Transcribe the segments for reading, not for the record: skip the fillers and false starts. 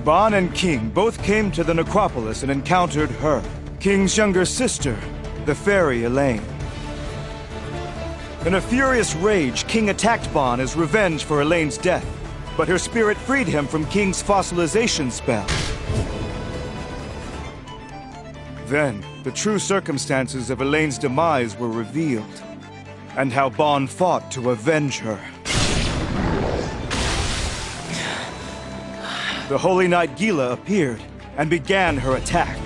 Bon and King both came to the necropolis and encountered her, King's younger sister, the fairy Elaine. In a furious rage, King attacked Bon as revenge for Elaine's death, but her spirit freed him from King's fossilization spell. Then, the true circumstances of Elaine's demise were revealed, and how Bon fought to avenge her. The Holy Knight Gila appeared and began her attack.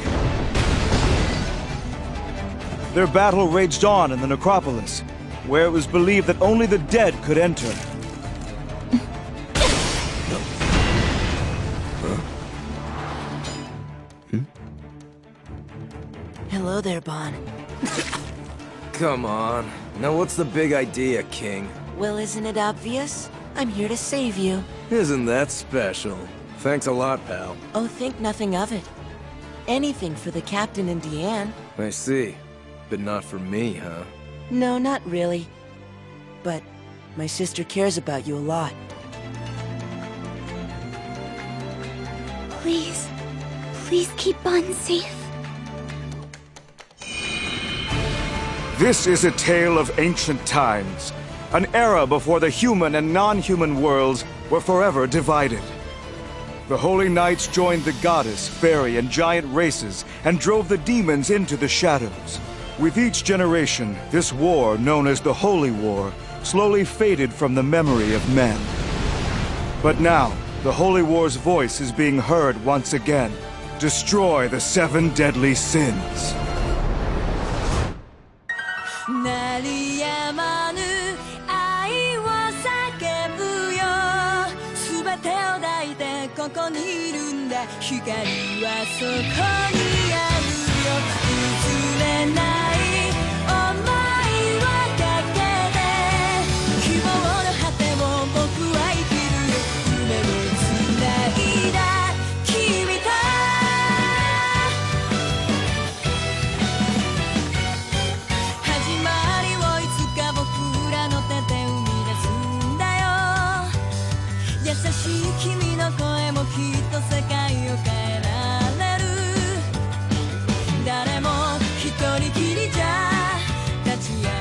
Their battle raged on in the necropolis, where it was believed that only the dead could enter. Hello there, Bon. Come on. Now what's the big idea, King? Well, isn't it obvious? I'm here to save you. Isn't that special? Thanks a lot, pal. Oh, think nothing of it. Anything for the Captain and Deanne. I see. But not for me, huh? No, not really. But my sister cares about you a lot. Please. Please keep Bon safe. This is a tale of ancient times, an era before the human and non-human worlds were forever divided. The Holy Knights joined the goddess, fairy, and giant races and drove the demons into the shadows. With each generation, this war, known as the Holy War, slowly faded from the memory of men. But now, the Holy War's voice is being heard once again. Destroy the 7 deadly sins. 鳴りやまぬ愛を叫ぶよすべてを抱いてここにいるんだ光はそこにあるよ譲れない想いをかけて希望の果てを僕は生きるよ夢をつないだ君と優しい君の声もきっと世界を変えられる誰も一人きりじゃ立ち上が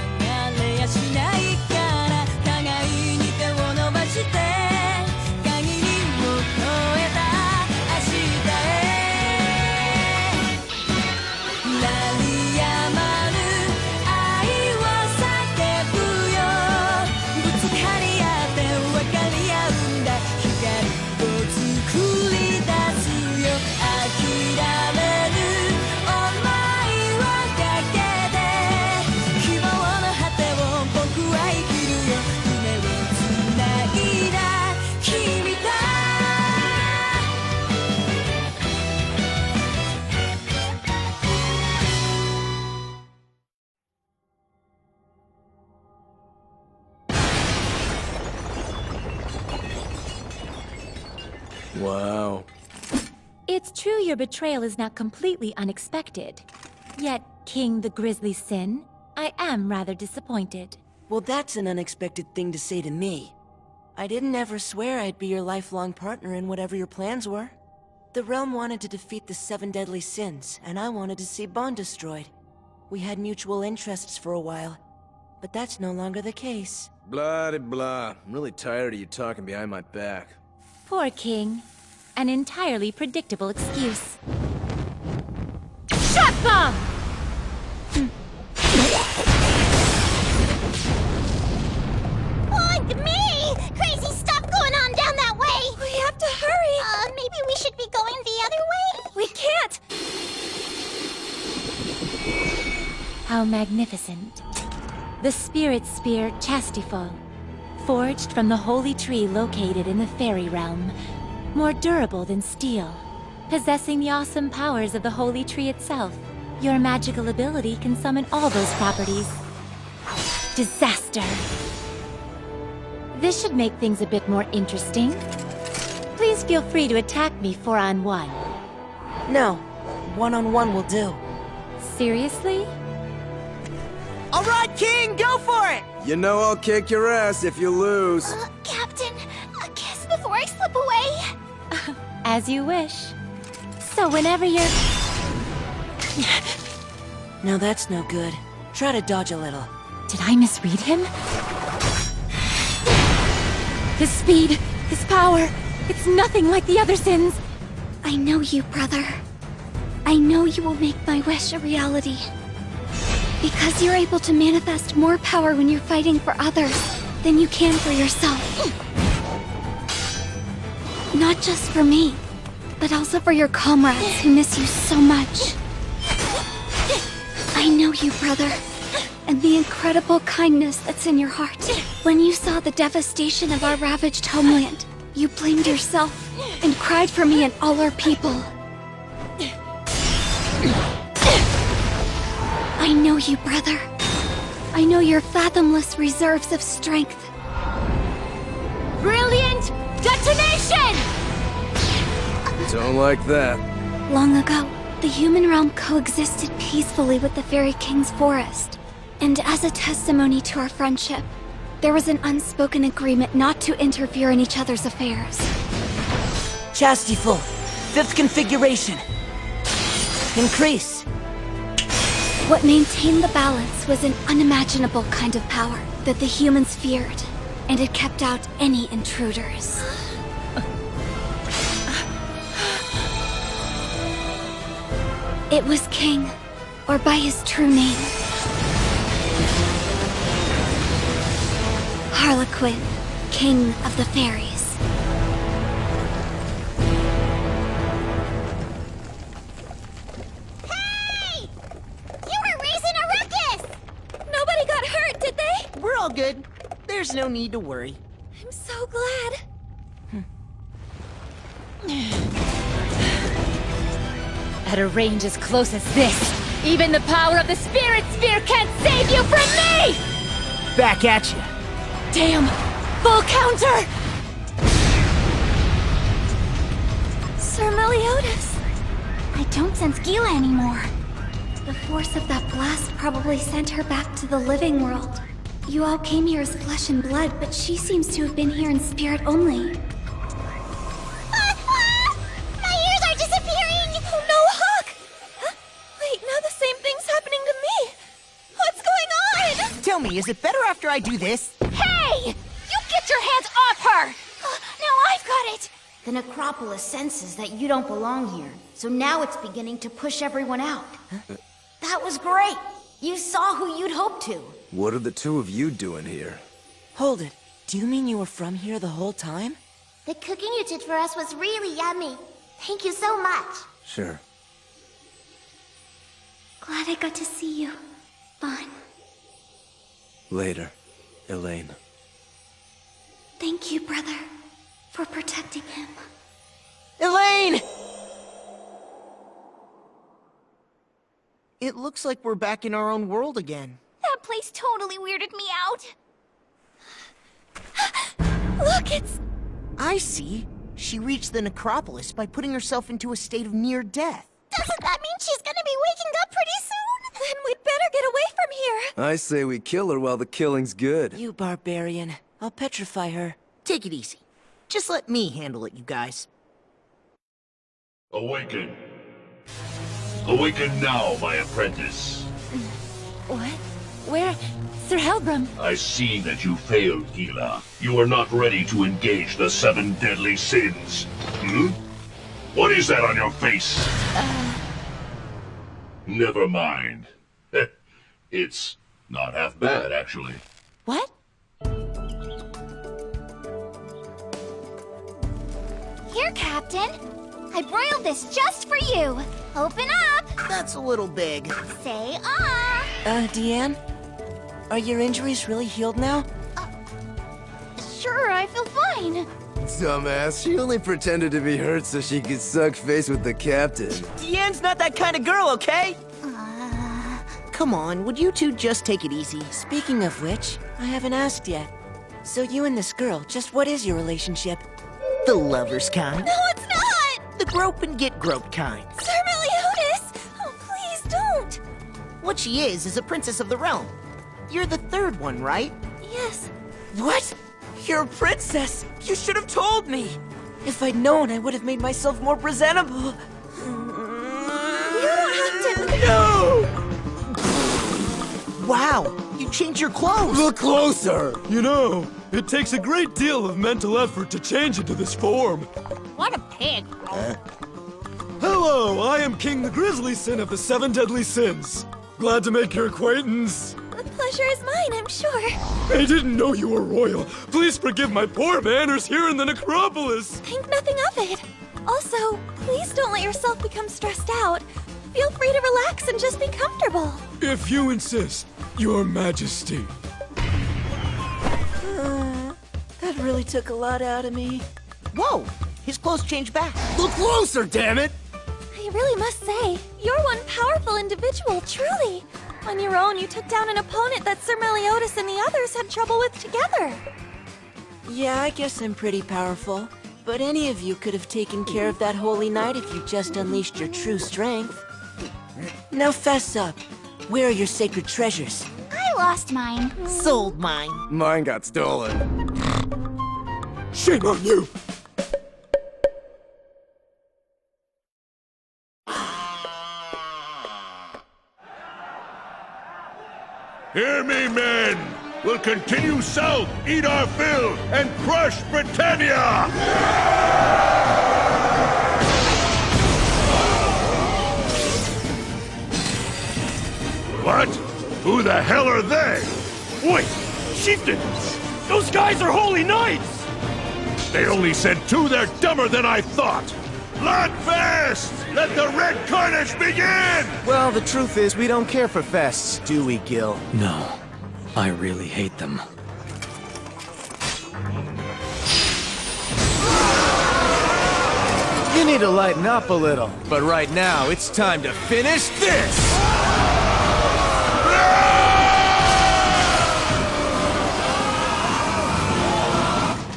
れやしないから互いに手を伸ばして限りを超えた明日へ鳴りやまぬ愛を叫ぶよぶつかり合って分かり合うんだ作り出すよ諦める想いをかけて希望の果てを僕は生きるよ夢をつないだ君と Wow. It's true your betrayal is not completely unexpected. Yet, King the Grisly Sin, I am rather disappointed. Well, that's an unexpected thing to say to me. I didn't ever swear I'd be your lifelong partner in whatever your plans were. The realm wanted to defeat the 7 deadly sins, and I wanted to see Bon destroyed. We had mutual interests for a while, but that's no longer the case. Blah de blah. I'm really tired of you talking behind my back. Poor King. An entirely predictable excuse. Shot bomb! Look, me! Crazy stuff going on down that way! We have to hurry! Maybe we should be going the other way? We can't! How magnificent. The Spirit Spear Chastifol, forged from the holy tree located in the fairy realm. More durable than steel, possessing the awesome powers of the holy tree itself. Your magical ability can summon all those properties. Disaster! This should make things a bit more interesting. Please feel free to attack me 4-on-1. No, 1-on-1 will do. Seriously? All right, King, go for it! You know I'll kick your ass if you lose. Captain, a kiss before I slip away. As you wish. So whenever you're... Now that's no good. Try to dodge a little. Did I misread him? His speed, his power, it's nothing like the other sins. I know you, brother. I know you will make my wish a reality. Because you're able to manifest more power when you're fighting for others than you can for yourself. Not just for me, but also for your comrades who miss you so much. I know you, brother, and the incredible kindness that's in your heart. When you saw the devastation of our ravaged homeland, you blamed yourself and cried for me and all our people. I know you, brother. I know your fathomless reserves of strength. Brilliant detonation! Don't like that. Long ago, the human realm coexisted peacefully with the Fairy King's forest. And as a testimony to our friendship, there was an unspoken agreement not to interfere in each other's affairs. Chastityful. 5th configuration. Increase. What maintained the balance was an unimaginable kind of power that the humans feared, and it kept out any intruders. It was King, or by his true name, Harlequin, King of the Fairies. Hey! You were raising a ruckus! Nobody got hurt, did they? We're all good. There's no need to worry. I'm so glad. At a range as close as this, even the power of the Spirit Sphere can't save you from me! Back at you. Damn! Full counter! Sir Meliodas! I don't sense Gila anymore. The force of that blast probably sent her back to the living world. You all came here as flesh and blood, but she seems to have been here in spirit only. My ears are disappearing! Oh no, Hawk! Huh? Wait, now the same thing's happening to me! What's going on? Tell me, is it better after I do this? Hey! You get your hands off her! Now I've got it! The Necropolis senses that you don't belong here, so now it's beginning to push everyone out. That was great! You saw who you'd hoped to. What are the two of you doing here? Hold it. Do you mean you were from here the whole time? The cooking you did for us was really yummy. Thank you so much. Sure. Glad I got to see you, Vaughn. Later, Elaine. Thank you, brother, for protecting him. Elaine! It looks like we're back in our own world again. That place totally weirded me out. Look, it's... I see. She reached the Necropolis by putting herself into a state of near death. Doesn't that mean she's gonna be waking up pretty soon? Then we'd better get away from here! I say we kill her while the killing's good. You barbarian. I'll petrify her. Take it easy. Just let me handle it, you guys. Awaken. Awaken now, my apprentice. What? Where? Sir Helbram? I see that you failed, Gila. You are not ready to engage the 7 deadly sins. Hmm? What is that on your face? Never mind. It's not half bad, actually. What? Here, Captain. I broiled this just for you. Open up. That's a little big. Say ah. Deanne? Are your injuries really healed now? Sure, I feel fine. Dumbass, she only pretended to be hurt so she could suck face with the captain. Deanne's not that kind of girl, okay? Come on, would you two just take it easy? Speaking of which, I haven't asked yet. So you and this girl, just what is your relationship? The lover's kind. No, it's not! The grope and get groped kind. Sir Meliodas! Oh, please don't! What she is a princess of the realm. You're the 3rd one, right? Yes. What? You're a princess! You should have told me! If I'd known, I would have made myself more presentable. You don't have to... No! Wow, you changed your clothes! Look closer! You know, it takes a great deal of mental effort to change into this form. What a pig. Hello, I am King the Grizzly Sin of the Seven Deadly Sins. Glad to make your acquaintance. The pleasure is mine, I'm sure. I didn't know you were royal. Please forgive my poor manners here in the necropolis. Think nothing of it. Also, please don't let yourself become stressed out. Feel free to relax and just be comfortable. If you insist, Your Majesty. That really took a lot out of me. Whoa, his clothes changed back. Look closer, damn it! I really must say, you're one powerful individual, truly. On your own, you took down an opponent that Sir Meliodas and the others had trouble with together. Yeah, I guess I'm pretty powerful. But any of you could have taken care of that holy knight if you just unleashed your true strength. Now fess up. Where are your sacred treasures? I lost mine. Sold mine. Mine got stolen. Shame on you! Hear me, men! We'll continue south, eat our fill, and crush Britannia! What? Who the hell are they? Wait! Chieftains! Those guys are holy knights! They only said two, they're dumber than I thought! Bloodfest! Let the red carnage begin! Well, the truth is, we don't care for fests, do we, Gil? No. I really hate them. You need to lighten up a little. But right now, it's time to finish this!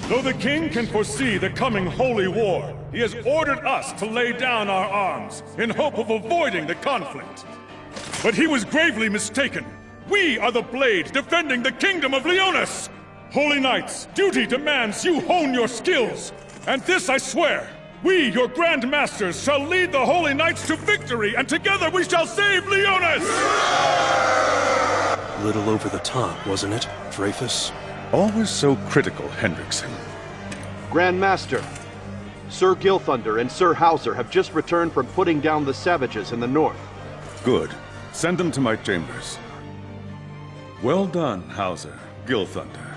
Though the king can foresee the coming holy war, he has ordered us to lay down our arms in hope of avoiding the conflict. But he was gravely mistaken. We are the blade defending the kingdom of Leonis! Holy Knights, duty demands you hone your skills. And this I swear, we, your Grand Masters, shall lead the Holy Knights to victory, and together we shall save Leonis! Little over the top, wasn't it, Dreyfus? Always so critical, Hendrickson. Grand Master, Sir Gilthunder and Sir Hauser have just returned from putting down the savages in the north. Good. Send them to my chambers. Well done, Hauser, Gilthunder.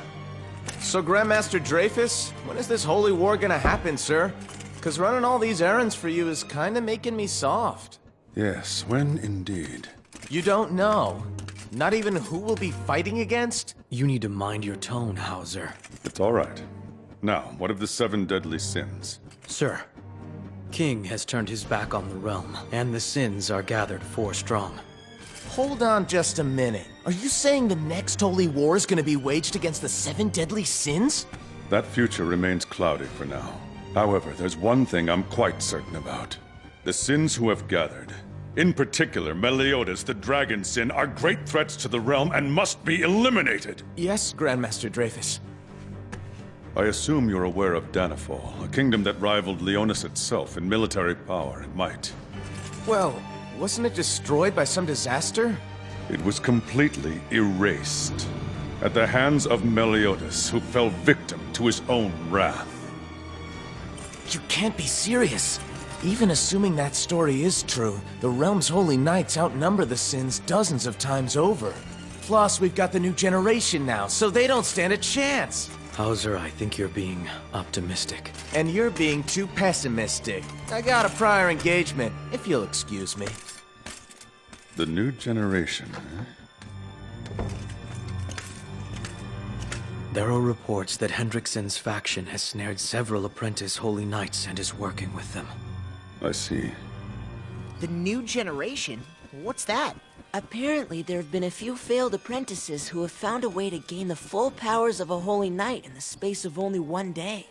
So, Grandmaster Dreyfus, when is this holy war gonna happen, sir? 'Cause running all these errands for you is kinda making me soft. Yes, when indeed. You don't know? Not even who we'll be fighting against? You need to mind your tone, Hauser. It's all right. Now, what of the seven deadly sins? Sir, King has turned his back on the realm, and the sins are gathered 4 strong. Hold on just a minute. Are you saying the next holy war is gonna be waged against the 7 deadly sins? That future remains cloudy for now. However, there's one thing I'm quite certain about. The sins who have gathered, in particular Meliodas the Dragon Sin, are great threats to the realm and must be eliminated. Yes, Grandmaster Dreyfus. I assume you're aware of Danifall, a kingdom that rivaled Leonis itself in military power and might. Well, wasn't it destroyed by some disaster? It was completely erased at the hands of Meliodas, who fell victim to his own wrath. You can't be serious. Even assuming that story is true, the realm's holy knights outnumber the sins dozens of times over. Plus, we've got the new generation now, so they don't stand a chance. Hauser, I think you're being optimistic. And you're being too pessimistic. I got a prior engagement, if you'll excuse me. The new generation, eh? There are reports that Hendrickson's faction has snared several apprentice holy knights and is working with them. I see. The new generation? What's that? Apparently, there have been a few failed apprentices who have found a way to gain the full powers of a holy knight in the space of only 1 day.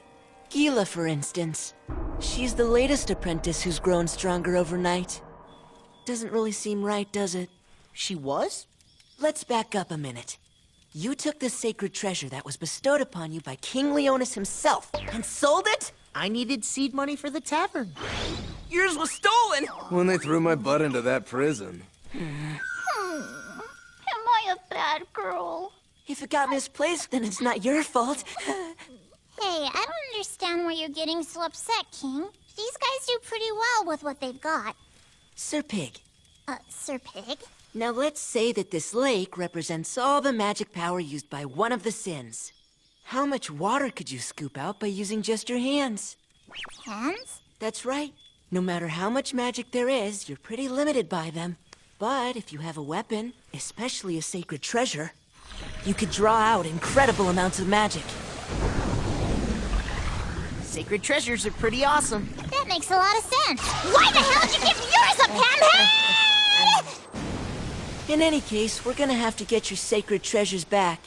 Gila, for instance. She's the latest apprentice who's grown stronger overnight. Doesn't really seem right, does it? She was? Let's back up a minute. You took the sacred treasure that was bestowed upon you by King Leonis himself and sold it? I needed seed money for the tavern. Yours was stolen! When they threw my butt into that prison. Am I a bad girl? If it got misplaced, then it's not your fault. Hey, I don't understand why you're getting so upset, King. These guys do pretty well with what they've got. Sir Pig. Sir Pig? Now let's say that this lake represents all the magic power used by one of the sins. How much water could you scoop out by using just your hands? Hands? That's right. No matter how much magic there is, you're pretty limited by them. But if you have a weapon, especially a sacred treasure, you could draw out incredible amounts of magic. Sacred treasures are pretty awesome. That makes a lot of sense. Why the hell did you give yours a Pam? In any case, we're gonna have to get your sacred treasures back.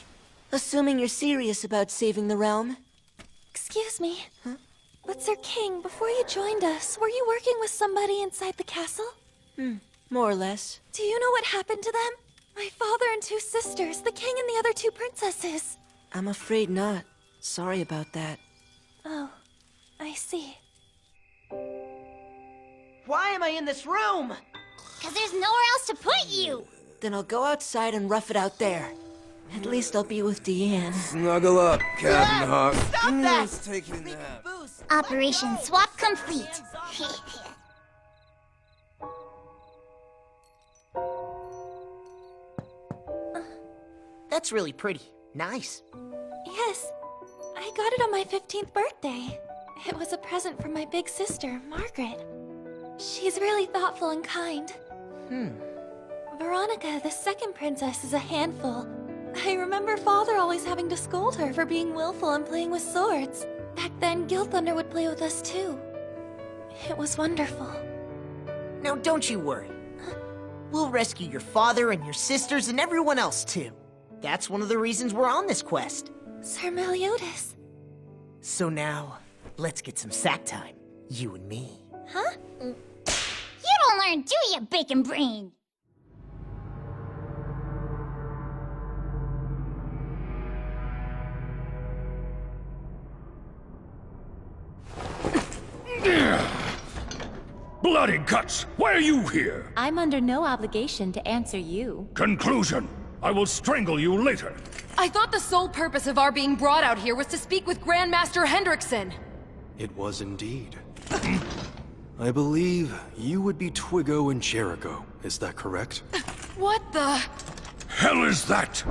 Assuming you're serious about saving the realm. Excuse me. Huh? But Sir King, before you joined us, were you working with somebody inside the castle? More or less. Do you know what happened to them? My father and 2 sisters, the king and the other 2 princesses. I'm afraid not. Sorry about that. Oh, I see. Why am I in this room? 'Cause there's nowhere else to put you. Then I'll go outside and rough it out there. At least I'll be with Deanne. Snuggle up, Captain Hawk. Stop that! Let's take a nap. Operation Swap Complete. That's really pretty. Nice. Yes, I got it on my 15th birthday. It was a present from my big sister, Margaret. She's really thoughtful and kind. Veronica, the second princess, is a handful. I remember Father always having to scold her for being willful and playing with swords. Back then, Gilthunder would play with us too. It was wonderful. Now don't you worry. We'll rescue your father and your sisters and everyone else too. That's one of the reasons we're on this quest. Sir Meliodas. So now, let's get some sack time. You and me. Huh? You don't learn, do you, Bacon Brain? Bloody guts! Why are you here? I'm under no obligation to answer you. Conclusion. I will strangle you later. I thought the sole purpose of our being brought out here was to speak with Grandmaster Hendrickson. It was indeed. I believe you would be Twiggo and Jericho. Is that correct? What the? Hell is that?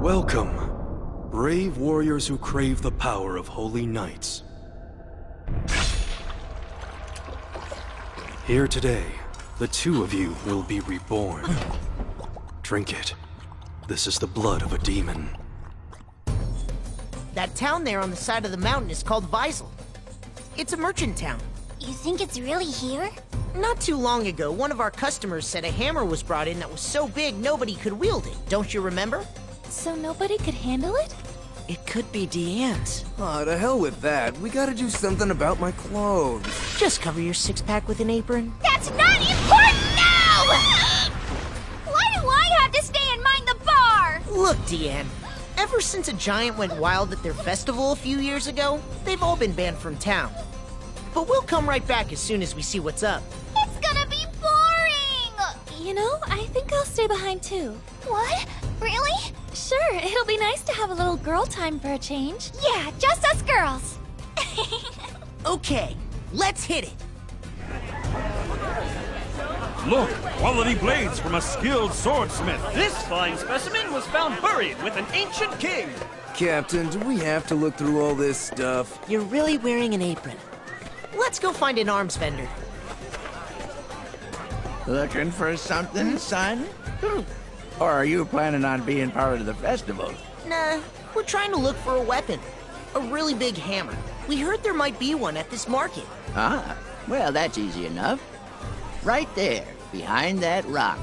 Welcome, brave warriors who crave the power of holy knights. Here today, the 2 of you will be reborn. Drink it. This is the blood of a demon. That town there on the side of the mountain is called Weisel. It's a merchant town. You think it's really here? Not too long ago, one of our customers said a hammer was brought in that was so big nobody could wield it. Don't you remember? So nobody could handle it? It could be Deanne's. Aw, to hell with that. We gotta do something about my clothes. Just cover your six-pack with an apron. That's not important now! Why do I have to stay and mind the bar? Look, Deanne. Ever since a giant went wild at their festival a few years ago, they've all been banned from town. But we'll come right back as soon as we see what's up. It's gonna be boring! You know, I think I'll stay behind too. What? Really? Sure, it'll be nice to have a little girl time for a change. Yeah, just us girls. Okay, let's hit it. Look, quality blades from a skilled swordsmith. This fine specimen was found buried with an ancient king. Captain, do we have to look through all this stuff? You're really wearing an apron. Let's go find an arms vendor. Looking for something, son? Or are you planning on being part of the festival? Nah, we're trying to look for a weapon. A really big hammer. We heard there might be one at this market. Ah, well, that's easy enough. Right there, behind that rock.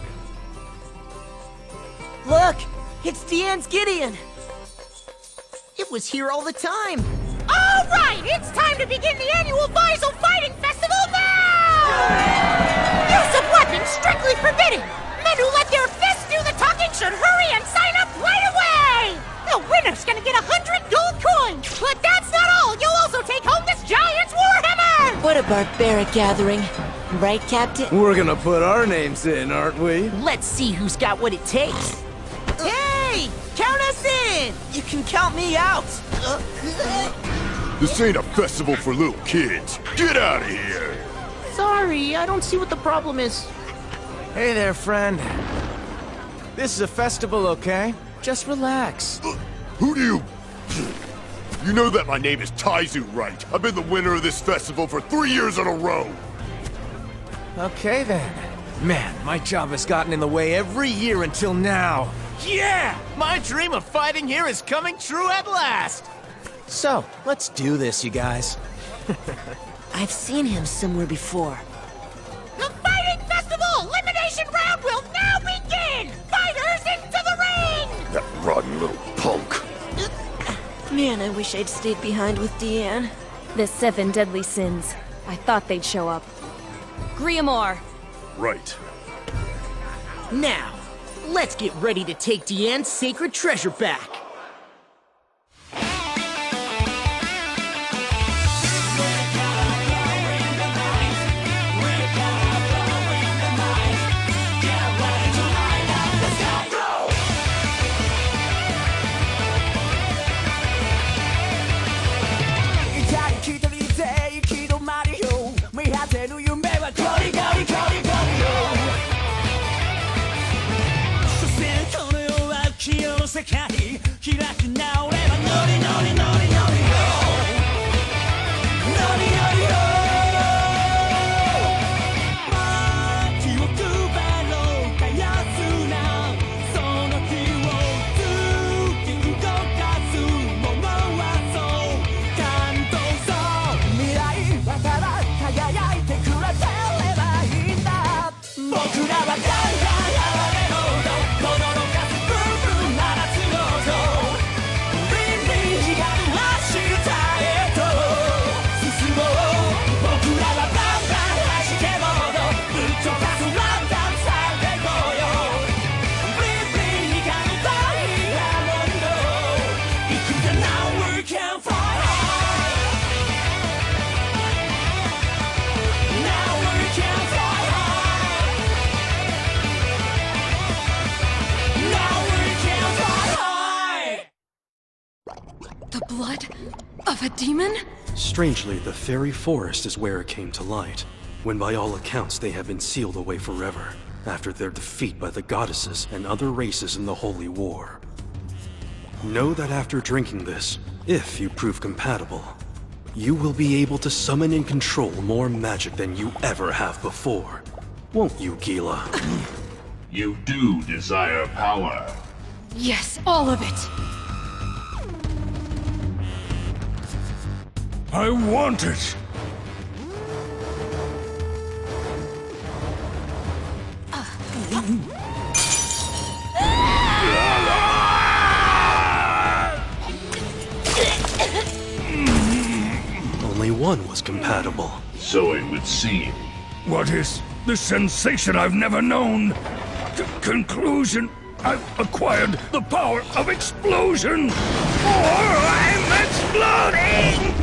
Look! It's Deanne's Gideon! It was here all the time. All right, it's time to begin the annual Weisel Fighting Festival now! Use of weapons strictly forbidden! Men who let their fists do the talking should hurry and sign up right away! The winner's gonna get 100 gold coins! But that's not all! You'll also take home this giant's war barbaric gathering. Right, Captain? We're gonna put our names in, aren't we? Let's see who's got what it takes. Hey! Count us in! You can count me out. This ain't a festival for little kids. Get out of here! Sorry, I don't see what the problem is. Hey there, friend. This is a festival, okay? Just relax. Who do you... You know that my name is Taizu, right? I've been the winner of this festival for 3 years in a row! Okay, then. Man, my job has gotten in the way every year until now. Yeah! My dream of fighting here is coming true at last! So, let's do this, you guys. I've seen him somewhere before. The Fighting Festival Elimination Round will now begin! Fighters into the ring! That rotten little punk. Man, I wish I'd stayed behind with Deanne. The 7 deadly sins. I thought they'd show up. Griamore! Right. Now, let's get ready to take Deanne's sacred treasure back. The blood of a demon? Strangely, the fairy forest is where it came to light, when by all accounts they have been sealed away forever, after their defeat by the goddesses and other races in the Holy War. Know that after drinking this, if you prove compatible, you will be able to summon and control more magic than you ever have before. Won't you, Gila? You do desire power. Yes, all of it! I want it! Only one was compatible. So it would seem. What is this sensation I've never known? Conclusion, I've acquired the power of explosion! Or I'm exploding!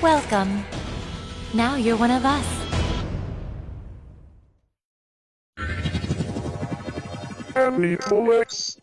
Welcome. Now you're one of us. Happy OX